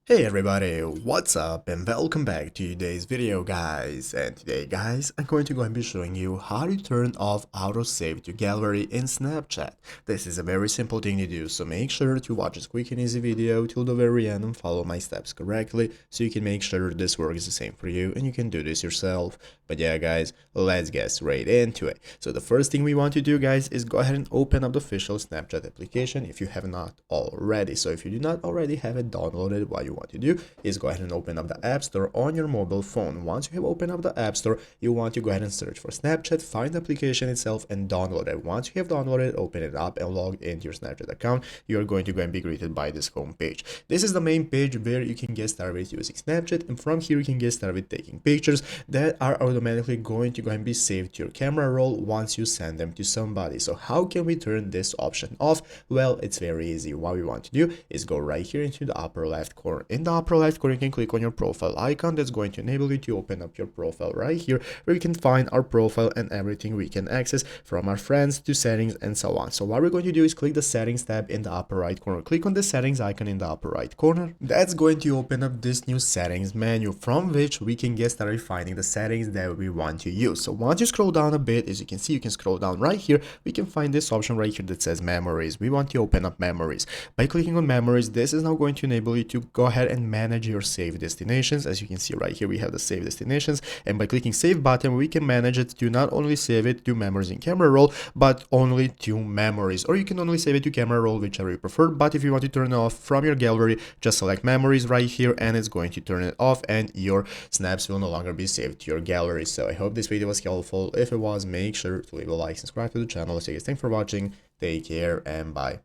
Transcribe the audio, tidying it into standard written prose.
Hey everybody, what's up and welcome back to today's video guys. And today guys, I'm going to go and be showing you how to turn off autosave to gallery in Snapchat. This is a very simple thing to do, so make sure to watch this quick and easy video till the very end and follow my steps correctly so you can make sure this works the same for you and you can do this yourself. But yeah guys, let's get straight into it. So the first thing we want to do guys is go ahead and open up the official Snapchat application if you have not already. So if you do not already have it downloaded, what you want to do is go ahead and open up the App Store on your mobile phone. Once you have opened up the App Store, you want to go ahead and search for Snapchat, find the application itself and download it. Once you have downloaded it, open it up and logged into your Snapchat account, you are going to go and be greeted by this home page. This is the main page where you can get started using Snapchat, and from here you can get started taking pictures that are automatically going to go and be saved to your camera roll once you send them to somebody. So how can we turn this option off? Well, it's very easy. What we want to do is go right here into the upper left corner. In the upper left corner, you can click on your profile icon. That's going to enable you to open up your profile right here, where you can find our profile and everything we can access, from our friends to settings and so on. So what we're going to do is click the settings tab in the upper right corner. Click on the settings icon in the upper right corner. That's going to open up this new settings menu, from which we can get started finding the settings that we want to use. So once you scroll down a bit, as you can see, you can scroll down right here, we can find this option right here that says memories. We want to open up memories. By clicking on memories, this is now going to enable you to go ahead and manage your save destinations. As you can see right here, we have the save destinations, and by clicking save button, we can manage it to not only save it to memories in camera roll, but only to memories, or you can only save it to camera roll, whichever you prefer. But if you want to turn it off from your gallery, just select memories right here and it's going to turn it off, and your snaps will no longer be saved to your gallery. So I hope this video was helpful. If it was, make sure to leave a like, subscribe to the channel. So guys, thanks for watching, take care and bye.